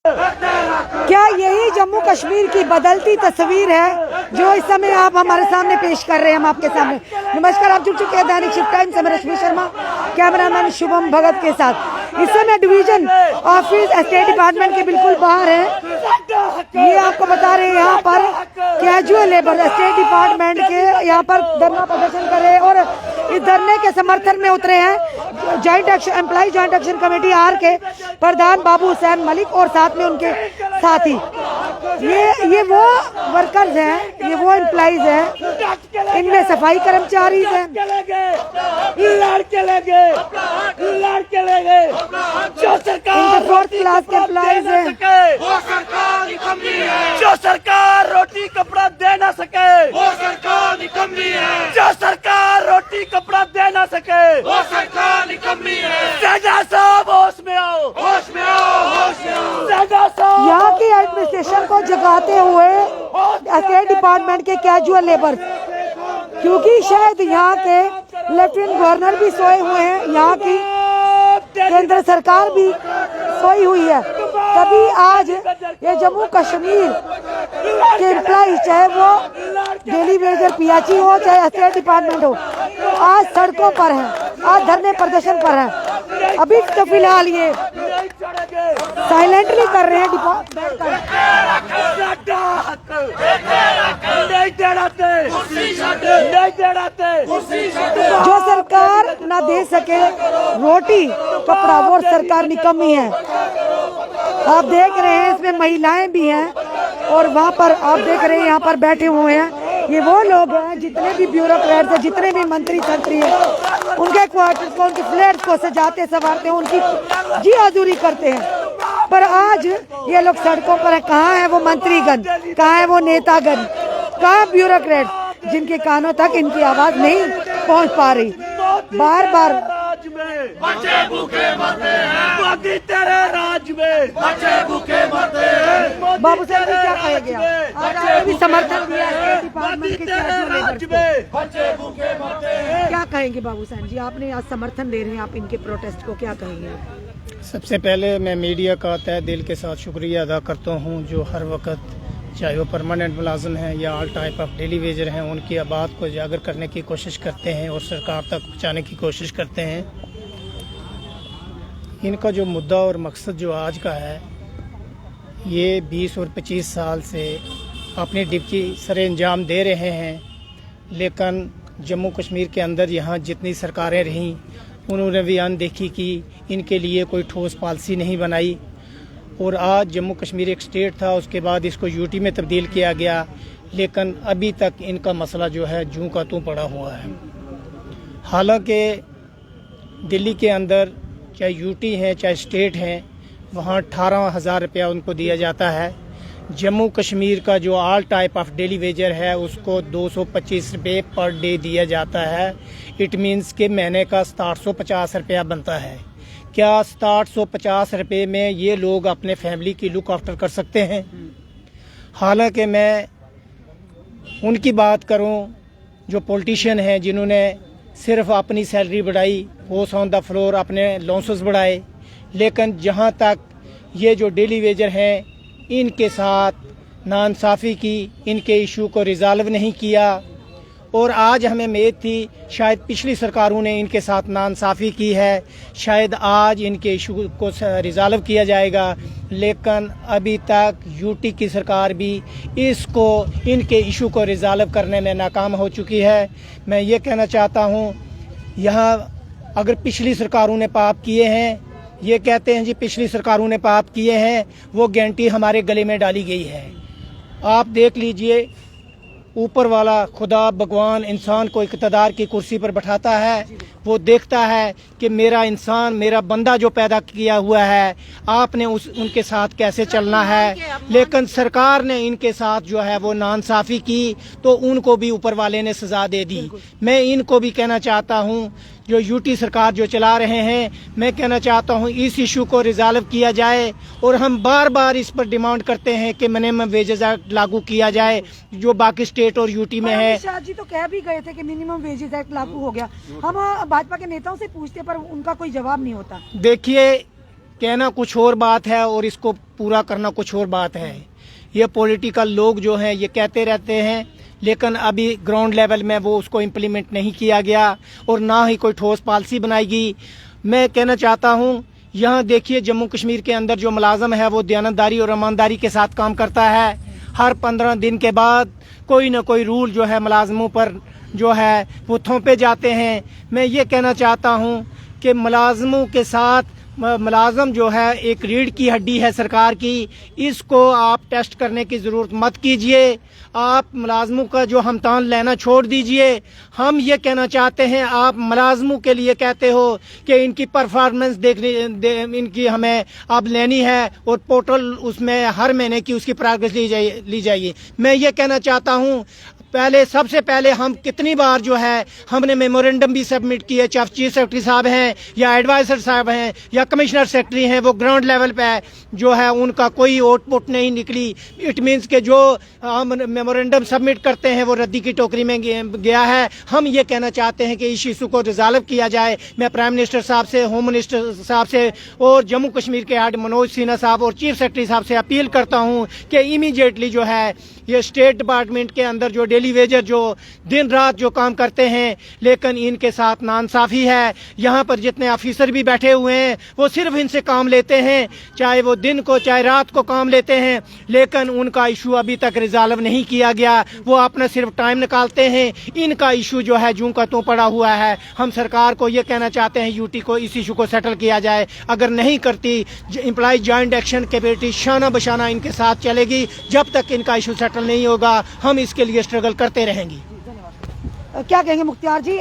क्या यही जम्मू कश्मीर की बदलती तस्वीर है जो इस समय आप हमारे सामने पेश कर रहे हैं? हम आपके सामने नमस्कार, आप जुड़ चुके हैं दैनिक शिफ्ट टाइम से। मैं रश्मि शर्मा, कैमरामैन शुभम भगत के साथ। इस समय डिवीजन ऑफिस स्टेट डिपार्टमेंट के बिल्कुल बाहर है। ये आपको बता रहे हैं यहाँ पर कैजुअल लेबर स्टेट डिपार्टमेंट के यहाँ पर धरना प्रदर्शन कर रहे हैं और इस धरने के समर्थन में उतरे हैं joint action employ joint action committee R K Pradhan बाबू हुसैन मलिक और साथ में उनके साथी। ये वो वर्कर्स हैं, ये वो एम्प्लॉइज हैं, इनमें सफाई कर्मचारी हैं। फोर्थ क्लास के एम्प्लॉइज हैं। जो सरकार रोटी कपड़ा दे ना सके वो सरकार निकम्मी है। जो सरकार रोटी कपड़ा दे ना सके वो सरकार निकम्मी है। सैदा साहब होश में आओ, होश में आओ, होश में आओ। सैदा साहब यहाँ की एडमिनिस्ट्रेशन को जगाते हुए स्टेट डिपार्टमेंट के कैजुअल लेबर, क्योंकि शायद यहाँ के लेफ्टिनेंट गवर्नर भी सोए हुए हैं, यहाँ की केंद्र सरकार भी सोई हुई है, तभी आज ये जम्मू कश्मीर के एम्प्लॉय, चाहे वो डेली वेजर पीएचई हो चाहे स्टेट डिपार्टमेंट हो, आज सड़कों पर हैं, आज धरने प्रदर्शन पर हैं। अभी तो फिलहाल ये साइलेंटली कर रहे हैं जो सरकार ना दे सके रोटी कपड़ा वो सरकार निकम्मी है। आप देख रहे हैं इसमें महिलाएं भी हैं और वहाँ पर आप देख रहे हैं यहाँ पर बैठे हुए हैं ये वो लोग हैं जितने भी ब्यूरोक्रेट्स हैं, जितने भी मंत्री संतरी हैं, उनके क्वार्टर्स को उनके फ्लैट्स को सजाते संवारते हैं, उनकी जी हाजुरी करते हैं। पर आज ये लोग सड़कों पर है। कहाँ है वो मंत्रीगण, कहाँ है वो नेतागण, कहाँ ब्यूरोक्रेट जिनके कानों तक इनकी आवाज नहीं पहुँच पा रही। बार बार बच्चे भूखे मरते हैं, मोदी तेरे राज में बच्चे भूखे मरते हैं। बाबू साहब क्या कहेंगे आप? आपने भी समर्थन दिया है डिपार्टमेंट के बच्चे भूखे मरते हैं। क्या कहेंगे बाबू साहब जी? आपने आज समर्थन दे रहे हैं आप इनके प्रोटेस्ट को, क्या कहेंगे आप? सबसे पहले मैं मीडिया का तहे दिल के साथ शुक्रिया अदा करता हूं जो हर वक्त चाहे वो परमानेंट मुलाजिम हैं या all type of daily Vaser हैं उनकी आबाद को उजागर करने की कोशिश करते हैं और सरकार तक पहुँचाने की कोशिश करते हैं। इनका जो मुद्दा और मकसद जो आज का है, ये 20 और 25 साल से अपनी ड्यूटी सरे अंजाम दे रहे हैं, लेकिन जम्मू कश्मीर के अंदर यहाँ जितनी सरकारें रहीं उन्होंने भी अनदेखी की, इनके लिए कोई ठोस पॉलिसी नहीं बनाई। और आज जम्मू कश्मीर एक स्टेट था, उसके बाद इसको यूटी में तब्दील किया गया, लेकिन अभी तक इनका मसला जो है जूं का तूं पड़ा हुआ है। हालांकि दिल्ली के अंदर चाहे यूटी है चाहे स्टेट है, वहाँ 18,000 रुपया उनको दिया जाता है। जम्मू कश्मीर का जो all type of daily Vaser है उसको 225 रुपये पर डे दिया जाता है। इट मीन्स के महीने का 750 रुपया बनता है। क्या 750 रुपये में ये लोग अपने फैमिली की लुक आफ्टर कर सकते हैं? हालांकि मैं उनकी बात करूं जो पॉलिटिशियन हैं जिन्होंने सिर्फ अपनी सैलरी बढ़ाई, पोस्ट ऑन द फ्लोर अपने लॉन्सेस बढ़ाए, लेकिन जहां तक ये जो डेली वेजर हैं इनके साथ नाइंसाफ़ी की, इनके इशू को रिजॉल्व नहीं किया। और आज हमें उम्मीद थी शायद पिछली सरकारों ने इनके साथ नाइंसाफ़ी की है, शायद आज इनके इशू को रिजॉल्व किया जाएगा, लेकिन अभी तक यूटी की सरकार भी इसको इनके इशू को रिजॉल्व करने में नाकाम हो चुकी है। मैं ये कहना चाहता हूँ, यहाँ अगर पिछली सरकारों ने पाप किए हैं, ये कहते हैं जी पिछली सरकारों ने पाप किए हैं, वो गारंटी हमारे गले में डाली गई है। आप देख लीजिए, ऊपर वाला खुदा भगवान इंसान को इक़्तिदार की कुर्सी पर बैठाता है, वो देखता है कि मेरा इंसान, मेरा बंदा जो पैदा किया हुआ है, आपने उनके साथ कैसे चलना है। लेकिन सरकार ने इनके साथ जो है वो नाइंसाफ़ी की तो उनको भी ऊपर वाले ने सज़ा दे दी। मैं इनको भी कहना चाहता हूँ जो यूटी सरकार जो चला रहे हैं, मैं कहना चाहता हूं इस इशू को रिजॉल्व किया जाए। और हम बार बार इस पर डिमांड करते हैं कि मिनिमम वेजेस एक्ट लागू किया जाए जो बाकी स्टेट और यूटी में है। शाह जी तो कह भी गए थे कि मिनिमम वेजेस एक्ट लागू हो गया। हम भाजपा के नेताओं से पूछते पर उनका कोई जवाब नहीं होता। देखिए कहना कुछ और बात है और इसको पूरा करना कुछ और बात है। ये पॉलिटिकल लोग जो हैं ये कहते रहते हैं, लेकिन अभी ग्राउंड लेवल में वो उसको इम्प्लीमेंट नहीं किया गया और ना ही कोई ठोस पॉलिसी बनाई गई। मैं कहना चाहता हूँ, यहाँ देखिए जम्मू कश्मीर के अंदर जो मुलाजम है वो दयानतदारी और ईमानदारी के साथ काम करता है। हर 15 दिन के बाद कोई ना कोई रूल जो है मुलाजमों पर जो है वो थोपे जाते हैं। मैं ये कहना चाहता हूँ कि मुलाजमों के साथ मुलाजम जो है एक रीढ़ की हड्डी है सरकार की, इसको आप टेस्ट करने की ज़रूरत मत कीजिए। आप मुलाजमों का जो हमतान लेना छोड़ दीजिए। हम ये कहना चाहते हैं, आप मुलाजमों के लिए कहते हो कि इनकी परफॉर्मेंस इनकी हमें अब लेनी है और पोर्टल उसमें हर महीने की उसकी प्रोग्रेस ली जाइए। मैं ये कहना चाहता हूँ, सबसे पहले हम कितनी बार जो है हमने मेमोरेंडम भी सबमिट किए, चाहे चीफ सेक्रेटरी साहब हैं या एडवाइजर साहब हैं या कमिश्नर सेक्रेटरी हैं, वो ग्राउंड लेवल पे जो है उनका कोई आउटपुट नहीं निकली। इट मीन्स के जो हम मेमोरेंडम सबमिट करते हैं वो रद्दी की टोकरी में गया है। हम ये कहना चाहते हैं कि इस इशू को रिजॉल्व किया जाए। मैं प्राइम मिनिस्टर साहब से, होम मिनिस्टर साहब से और जम्मू कश्मीर के हेड मनोज सिन्हा साहब और चीफ सेक्रेटरी साहब से अपील करता हूँ कि इमीडिएटली जो है ये स्टेट डिपार्टमेंट के अंदर जो डेली वेजर जो दिन रात जो काम करते हैं, लेकिन इनके साथ नाइंसाफी है। यहाँ पर जितने ऑफिसर भी बैठे हुए हैं वो सिर्फ इनसे काम लेते हैं, चाहे वो दिन को चाहे रात को काम लेते हैं, लेकिन उनका इशू अभी तक रिजॉल्व नहीं किया गया। वो अपना सिर्फ टाइम निकालते हैं। इनका इशू जो है जूं का त्यों पड़ा हुआ है। हम सरकार को ये कहना चाहते हैं यूटी को इस इशू को सेटल किया जाए। अगर नहीं करती, एम्प्लॉय जॉइंट एक्शन कमेटी शाना बशाना इनके साथ चलेगी। जब तक इनका इशू सेटल नहीं होगा हम इसके लिए स्ट्रगल करते रहेंगे। क्या कहेंगे मुख्तार जी,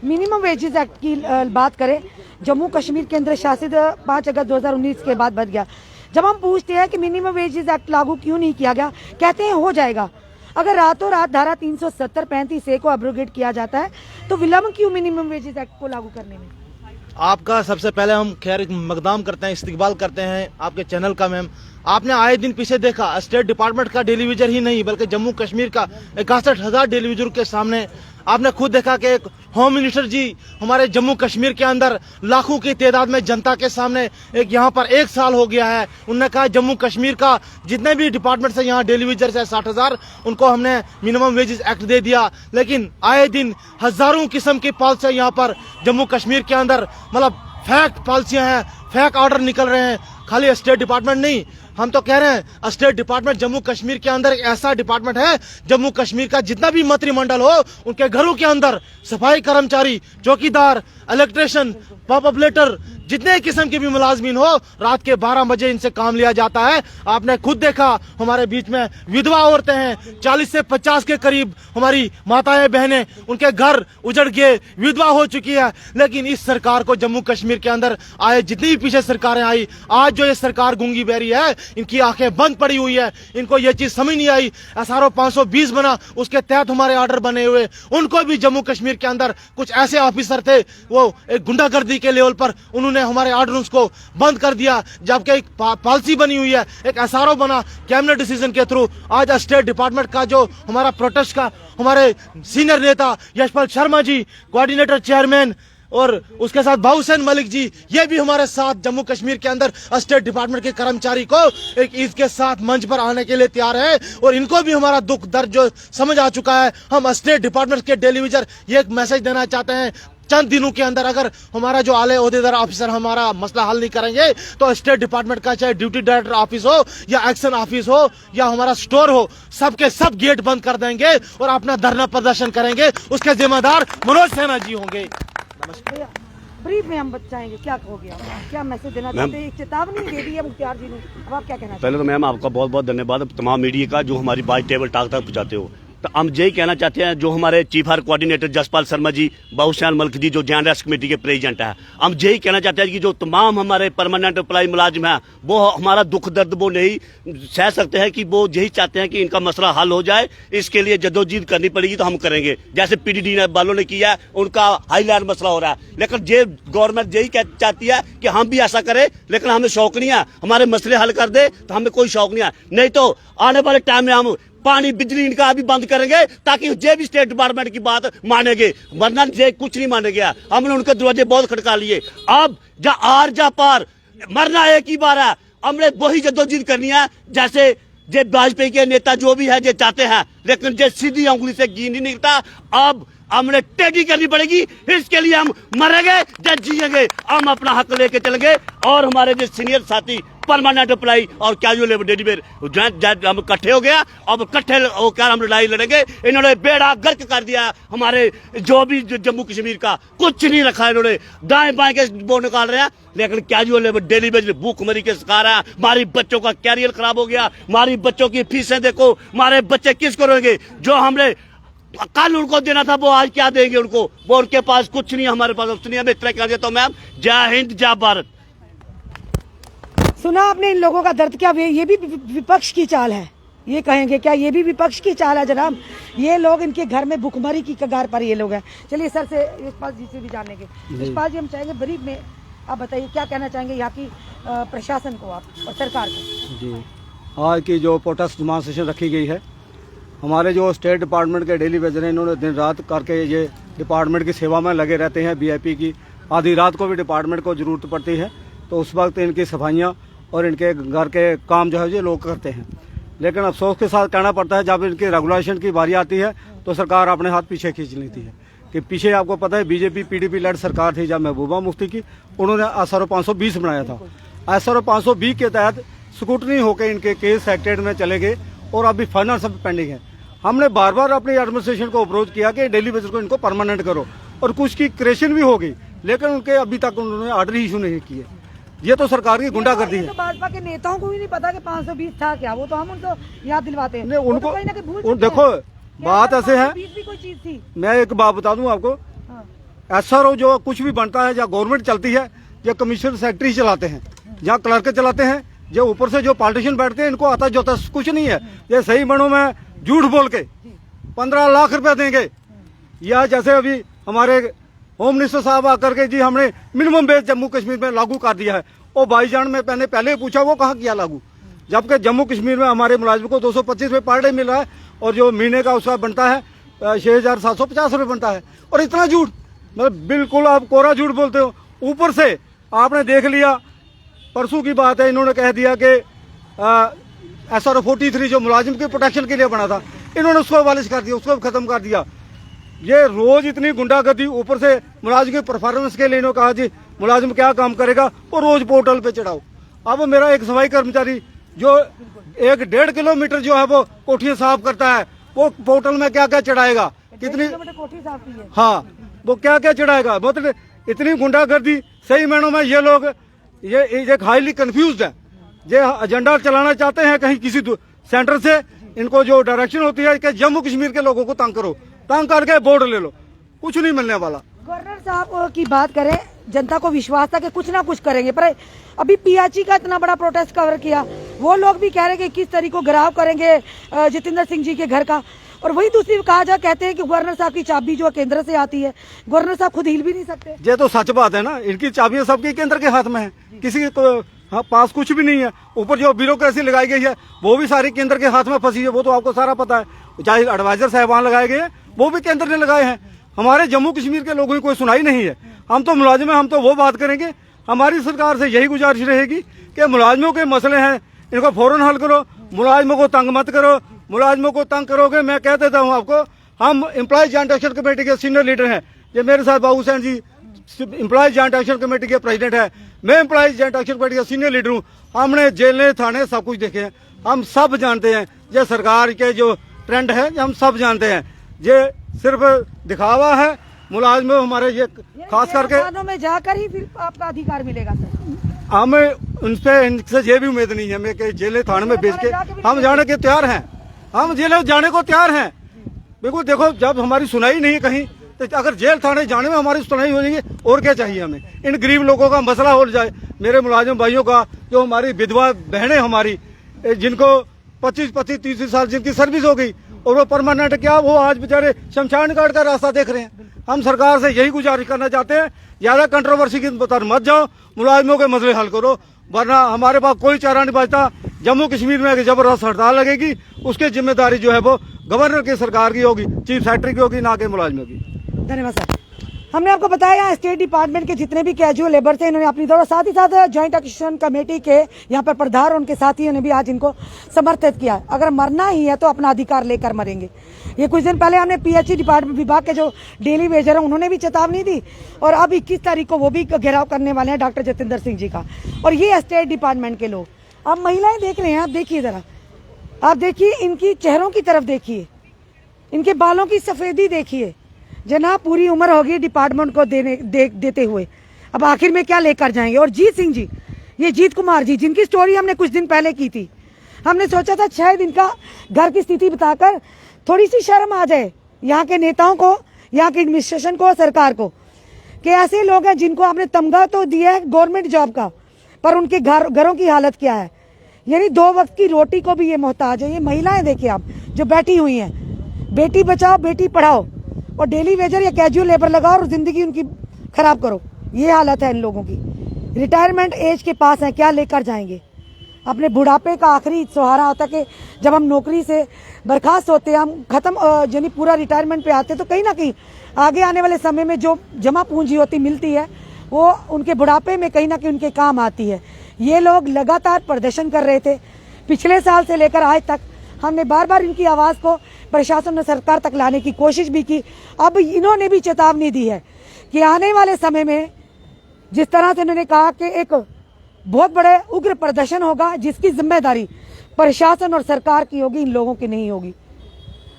मिनिमम वेजेस एक्ट की बात करें, जम्मू कश्मीर केंद्र शासित 5 अगस्त 2019 के बाद बन गया। जब हम पूछते हैं कि मिनिमम वेजेस एक्ट लागू क्यों नहीं किया गया, कहते हैं हो जाएगा। अगर रातों रात धारा 370-35A को एब्रोगेट किया जाता है तो विलम्ब क्यों मिनिमम वेजेस एक्ट को लागू करने में? आपका सबसे पहले हम खैर मकदाम करते हैं, इस्तकबाल करते हैं आपके चैनल का। मैम, आपने आए दिन पीछे देखा स्टेट डिपार्टमेंट का डेलीविजर ही नहीं बल्कि जम्मू कश्मीर का 61,000 डेलीविजर के सामने आपने खुद देखा कि एक होम मिनिस्टर जी हमारे जम्मू कश्मीर के अंदर लाखों की तादाद में जनता के सामने एक यहाँ पर 1 साल हो गया है, उन्होंने कहा जम्मू कश्मीर का जितने भी डिपार्टमेंट से यहाँ डेलीविजर है 60,000 उनको हमने मिनिमम वेजेस एक्ट दे दिया। लेकिन आए दिन हजारों किस्म की पॉलिसियां यहाँ पर जम्मू कश्मीर के अंदर मतलब फेक पॉलिसियां हैं, फेक ऑर्डर निकल रहे हैं। खाली स्टेट डिपार्टमेंट नहीं, हम तो कह रहे हैं स्टेट डिपार्टमेंट जम्मू कश्मीर के अंदर एक ऐसा डिपार्टमेंट है, जम्मू कश्मीर का जितना भी मंत्रिमंडल हो उनके घरों के अंदर सफाई कर्मचारी, चौकीदार, इलेक्ट्रिशियन, पॉप ऑपरेटर, जितने किस्म के भी मुलाजमीन हो, रात के 12 बजे इनसे काम लिया जाता है। आपने खुद देखा हमारे बीच में विधवा औरतें हैं, 40 से 50 के करीब हमारी माताएं बहनें, उनके घर उजड़ गए, विधवा हो चुकी है। लेकिन इस सरकार को जम्मू कश्मीर के अंदर आए जितनी भी पीछे सरकारें आई, आज जो ये सरकार गूंगी बहरी है, इनकी आंखें बंद पड़ी हुई है। इनको ये चीज समझ नहीं आई। SRO 520 बना, उसके तहत हमारे ऑर्डर बने हुए, उनको भी जम्मू कश्मीर के अंदर कुछ ऐसे ऑफिसर थे वो एक गुंडागर्दी के लेवल पर उन्होंने हमारे ऑर्डर्स को बंद कर दिया। जबकि एक पॉलिसी बनी हुई है, एक SRO बना कैबिनेट डिसीजन के थ्रू। आज स्टेट डिपार्टमेंट का जो हमारा प्रोटेस्ट का हमारे सीनियर नेता यशपाल शर्मा जी, कोऑर्डिनेटर चेयरमैन, और उसके साथ बाहुसैन मलिक जी, ये भी हमारे साथ जम्मू कश्मीर के अंदर स्टेट डिपार्टमेंट के कर्मचारी को एक ईद के साथ मंच पर आने के लिए तैयार है। और इनको भी हमारा दुख दर्द जो समझ आ चुका है। हम स्टेट डिपार्टमेंट के डेलीविजर ये एक मैसेज देना चाहते हैं, चंद दिनों के अंदर अगर हमारा जो आले ओहदेदार ऑफिसर हमारा मसला हल नहीं करेंगे तो स्टेट डिपार्टमेंट का चाहे ड्यूटी डायरेक्टर ऑफिस हो या एक्शन ऑफिस हो या हमारा स्टोर हो, सबके सब गेट बंद कर देंगे और अपना धरना प्रदर्शन करेंगे। उसके जिम्मेदार मनोज सिन्हा जी होंगे। ब्रीफ में हम चाहेंगे क्या हो गया, क्या मैसेज देना चाहते हैं? चेतावनी दे दी है मुख्तार जी ने, अब आप क्या कहना चाहते हैं? पहले तो मैम आपका बहुत बहुत धन्यवाद तमाम मीडिया का जो हमारी बात टेबल टॉक तक पहुंचाते हो। तो हम यही कहना चाहते हैं, जो हमारे chief higher coordinator Jaspal Sharma ji, Bahusain Malik ji जो जॉइंट एक्शन कमेटी के प्रेसिडेंट है, हम यही कहना चाहते हैं कि जो तमाम हमारे परमानेंट एम्प्लॉय मुलाजिम हैं वो हमारा दुख दर्द वो नहीं सह सकते हैं, कि वो यही चाहते हैं कि इनका मसला हल हो जाए। इसके लिए जद्दोजहद करनी पड़ेगी तो हम करेंगे, जैसे PDD वालों ने किया है, उनका हाईलाइट मसला हो रहा है। लेकिन ये गवर्नमेंट यही चाहती है कि हम भी ऐसा करें, लेकिन हमें शौक नहीं है, हमारे मसले हल कर दे तो हमें कोई शौक नहीं है। नहीं तो आने वाले टाइम में हम पानी बिजली इनका भी बंद करेंगे ताकि जे भी स्टेट डिपार्टमेंट की बात मानेंगे, वरना जे कुछ नहीं माने गया। हमने उनके दरवाजे बहुत खटका लिए। अब जा आर जा पार मरना एक ही बार है। हमने वही जद्दोजहद करनी है जैसे जे भाजपा के नेता जो भी है जे चाहते हैं, लेकिन जे सीधी उंगली से घी नहीं निकलता। अब हमने टेढ़ी करनी पड़ेगी, इसके लिए हम मरेंगे या जिएंगे, हम अपना हक लेके चलेंगे। और हमारे जो सीनियर साथी परमानेंट अप्लाई और कैजुअल लेबर डेलीवेयर हम इकट्ठे हो गया, अब इकट्ठे होकर हम लड़ाई लड़ेंगे। इन्होंने बेड़ा गर्क कर दिया हमारे जो भी जम्मू कश्मीर का, कुछ नहीं रखा इन्होंने, दाएं बाएं के वो निकाल रहे हैं। लेकिन कैजुअल लेबर डेलीवेयर भूखमरी के शिकार है। हमारी बच्चों का कैरियर खराब हो गया, हमारी बच्चों की फीसें देखो, हमारे बच्चे किस करेंगे? जो हमने कल उनको देना था वो आज क्या देंगे उनको? वो उनके पास कुछ नहीं, हमारे पास ऑप्शन नहीं है। मैं इतना कह देता हूँ मैम, जय हिंद जय भारत। सुना आपने इन लोगों का दर्द? क्या ये भी विपक्ष की चाल है? ये कहेंगे क्या ये भी विपक्ष की चाल है जनाब? ये लोग इनके घर में भुखमरी की कगार पर ये लोग हैं। चलिए सर से यशपाल जी से भी जानने के। यशपाल जी, हम चाहेंगे ब्रीफ में आप बताइए क्या कहना चाहेंगे यहाँ की प्रशासन को आप और सरकार को? जी, आज की जो प्रोटेस्ट डेमोन्स्ट्रेशन रखी गई है, हमारे जो स्टेट डिपार्टमेंट के डेली वेजर हैं, इन्होंने दिन रात करके ये डिपार्टमेंट की सेवा में लगे रहते हैं। वीआईपी की आधी रात को भी डिपार्टमेंट को ज़रूरत पड़ती है, तो उस वक्त इनकी सफाइयाँ और इनके घर के काम जो है ये लोग करते हैं। लेकिन अफसोस के साथ कहना पड़ता है, जब इनकी रेगुलेशन की बारी आती है तो सरकार अपने हाथ पीछे खींच लेती है। कि पीछे आपको पता है बीजेपी पीडीपी लेड सरकार थी जब महबूबा मुफ्ती की, उन्होंने SRO 520 बनाया था। SRO 520 के तहत स्कूटनी होकर इनके केस सेक्रेटरीट में चले गए और अभी फाइनल सब पेंडिंग है। हमने बार बार अपनी एडमिनिस्ट्रेशन को अप्रोच किया कि डेली बेसिस को इनको परमानेंट करो, और कुछ की क्रिएशन भी हो गई, लेकिन उनके अभी तक उन्होंने ऑर्डर इशू नहीं किए। ये तो सरकार की गुंडागर्दी है। तो भाजपा के नेताओं को भी नहीं पता कि 520 था क्या, वो तो हम उनको याद दिलवाते हैं। उनको कहीं ना कहीं भूल चुके हैं। देखो बात ऐसे है, 520 भी कोई चीज थी। मैं एक बात बता दूं आपको, SRO जो कुछ भी बनता है, जहाँ गवर्नमेंट चलती है, जो कमिश्नर सेक्रेटरी चलाते हैं, जहाँ क्लर्क चलाते हैं, जो ऊपर से जो पॉलिटिशियन बैठते हैं, इनको आता जोता कुछ नहीं है। ये सही मनो में झूठ बोल के 15 लाख रुपए देंगे, या जैसे अभी हमारे होम मिनिस्टर साहब आकर के जी हमने मिनिमम वेज जम्मू कश्मीर में लागू कर दिया है। और भाईजान में मैंने पहले पूछा वो कहाँ किया लागू, जबकि जम्मू कश्मीर में हमारे मुलाजिम को 225 रुपये पर डे मिल रहा है, और जो महीने का उसका बनता है 6,750 रुपये बनता है। और इतना झूठ, मतलब बिल्कुल आप कोरा झूठ बोलते हो। ऊपर से आपने देख लिया, परसों की बात है, इन्होंने कह दिया कि SRO 43 जो मुलाजिम के प्रोटेक्शन के लिए बना था, इन्होंने उसको अबॉलिश कर दिया, उसको खत्म कर दिया। ये रोज इतनी गुंडागर्दी, ऊपर से मुलाजिम की परफॉर्मेंस के लिए इन्होंने कहा जी मुलाजिम क्या काम करेगा, वो रोज पोर्टल पे चढ़ाओ। अब मेरा एक सफाई कर्मचारी जो 1.5 किलोमीटर जो है वो कोठियां साफ करता है, वो पोर्टल में क्या क्या चढ़ाएगा, कितनी कोठी साफ की है। हाँ, वो क्या क्या चढ़ाएगा। मतलब इतनी गुंडागर्दी, सही मायनों में ये लोग ये हाईली कंफ्यूज्ड है। ये एजेंडा चलाना चाहते हैं कहीं किसी सेंटर से, इनको जो डायरेक्शन होती है कि जम्मू कश्मीर के लोगों को तंग करो, तंग करके वोट ले लो, कुछ नहीं मिलने वाला। गवर्नर साहब की बात करें, जनता को विश्वास था कि कुछ ना कुछ करेंगे, पर अभी PIC का इतना बड़ा प्रोटेस्ट कवर किया, वो लोग भी कह रहे हैं कि किस तरीके को घिराव करेंगे जितेंद्र सिंह जी के घर का। और वही दूसरी कहा जा, कहते हैं कि गवर्नर साहब की चाबी जो केंद्र से आती है, गवर्नर साहब खुद हिल भी नहीं सकते। ये तो सच बात है ना, इनकी चाबियां सबके केंद्र के हाथ में है, किसी के पास कुछ भी नहीं है। ऊपर जो ब्यूरोक्रेसी लगाई गई है वो भी सारी केंद्र के हाथ में फंसी है, वो तो आपको सारा पता है। चाहे एडवाइजर साहबान लगाए गए हैं, वो भी केंद्र ने लगाए हैं। हमारे जम्मू कश्मीर के लोगों की कोई सुनाई नहीं है। हम तो मुलाजिम हैं, हम तो वो बात करेंगे। हमारी सरकार से यही गुजारिश रहेगी कि मुलाजिमों के मसले हैं, इनको फौरन हल करो, मुलाजिमों को तंग मत करो। मुलाजिमों को तंग करोगे, मैं कह देता हूँ आपको, हम एम्प्लॉय जॉइंट एक्शन कमेटी के सीनियर लीडर हैं। ये मेरे साथ बाबू हुसैन जी एम्प्लॉय जॉइंट एक्शन कमेटी के प्रेसिडेंट है, मैं एम्प्लॉय जॉइंट एक्शन कमेटी का सीनियर लीडर हूँ। हमने जेलें थाने सब कुछ देखे हैं, हम सब जानते हैं ये सरकार के जो ट्रेंड है, हम सब जानते हैं। ये सिर्फ दिखावा है। मुलाजिमों हमारे ये खास करके थानों में जाकर ही फिर आपका अधिकार मिलेगा सर। हमें इनसे ये भी उम्मीद नहीं है हमें कि जेल थाने में बेच के हम जाने के तैयार हैं, हम जेल जाने को तैयार हैं। बिल्कुल, देखो जब हमारी सुनाई नहीं कहीं, तो अगर जेल थाने जाने में हमारी सुनाई हो जाएगी, और क्या चाहिए हमें। इन गरीब लोगों का मसला हो जाए, मेरे मुलाजिम भाइयों का, जो हमारी विधवा बहनें हमारी, जिनको 25-30 साल जिनकी सर्विस हो गई, और वो परमानेंट क्या, वो आज बेचारे शमशान घाट का रास्ता देख रहे हैं। हम सरकार से यही गुजारिश करना चाहते हैं, ज्यादा कंट्रोवर्सी की तरफ मत जाओ, मुलाजिमों के मसले हल करो, वरना हमारे पास कोई चारा नहीं बचता। जम्मू कश्मीर में जबरदस्त हड़ताल लगेगी, उसकी जिम्मेदारी जो है वो गवर्नर की सरकार की होगी, चीफ सेक्रेटरी की होगी, ना कि मुलाजिमों की। धन्यवाद सर। हमने आपको बताया स्टेट डिपार्टमेंट के जितने भी कैजुअल लेबर थे इन्होंने अपनी तरफ, साथ ही साथ ज्वाइंट एक्शन कमेटी के यहाँ पर प्रधान उनके साथियों ने भी आज इनको समर्थित किया। अगर मरना ही है तो अपना अधिकार लेकर मरेंगे। ये कुछ दिन पहले हमने पीएचई डिपार्टमेंट विभाग के जो डेली वेजर है उन्होंने भी चेतावनी दी और अब 21 तारीख को वो भी घेराव करने वाले हैं डॉक्टर जतिंदर सिंह जी का। और ये स्टेट डिपार्टमेंट के लोग, अब महिलाएं देख रहे हैं, आप देखिए जरा, आप देखिए इनकी चेहरों की तरफ देखिए, इनके बालों की सफेदी देखिए। जनाब पूरी उम्र होगी डिपार्टमेंट को देते हुए, अब आखिर में क्या लेकर जाएंगे। और जीत सिंह जी, ये जीत कुमार जी जिनकी स्टोरी हमने कुछ दिन पहले की थी, हमने सोचा था शायद इनका घर की स्थिति बताकर थोड़ी सी शर्म आ जाए यहाँ के नेताओं को, यहाँ के एडमिनिस्ट्रेशन को, सरकार को, कि ऐसे लोग हैं जिनको आपने तमगा तो दिया है गवर्नमेंट जॉब का, पर उनके घरों की हालत क्या है, यानी 2 वक्त की रोटी को भी ये मोहताज है। ये महिलाएं देखिए आप जो बैठी हुई हैं, बेटी बचाओ बेटी पढ़ाओ, और डेली वेजर या कैजुअल लेबर लगाओ और जिंदगी उनकी खराब करो। ये हालत है इन लोगों की। रिटायरमेंट एज के पास है, क्या लेकर जाएंगे। अपने बुढ़ापे का आखिरी सहारा होता है कि जब हम नौकरी से बर्खास्त होते हैं, हम खत्म यानी पूरा रिटायरमेंट पे आते हैं, तो कहीं ना कहीं आगे आने वाले समय में जो जमा पूंजी होती मिलती है वो उनके बुढ़ापे में कहीं ना कहीं उनके काम आती है। ये लोग लगातार प्रदर्शन कर रहे थे पिछले साल से लेकर आज तक। हमने बार बार इनकी आवाज़ को प्रशासन और सरकार तक लाने की कोशिश भी की। अब इन्होंने भी चेतावनी दी है कि आने वाले समय में जिस तरह से इन्होंने कहा कि एक बहुत बड़े उग्र प्रदर्शन होगा जिसकी जिम्मेदारी प्रशासन और सरकार की होगी, इन लोगों की नहीं होगी।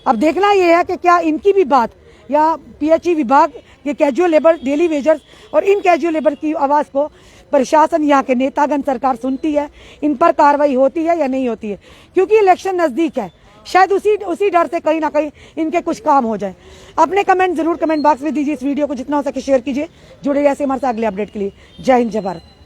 अब देखना यह है कि क्या इनकी भी बात या पीएचई विभाग के कैजुअल लेबर, डेली वेजर्स और इन कैजुअल लेबर की आवाज़ को प्रशासन, यहाँ के नेतागण, सरकार सुनती है, इन पर कार्रवाई होती है या नहीं होती है। क्योंकि इलेक्शन नज़दीक है, शायद उसी डर से कहीं ना कहीं इनके कुछ काम हो जाए। अपने कमेंट जरूर कमेंट बॉक्स में दीजिए। इस वीडियो को जितना हो सके शेयर कीजिए। जुड़े ऐसे हमारे साथ अगले अपडेट के लिए। जय हिंद, जय भारत।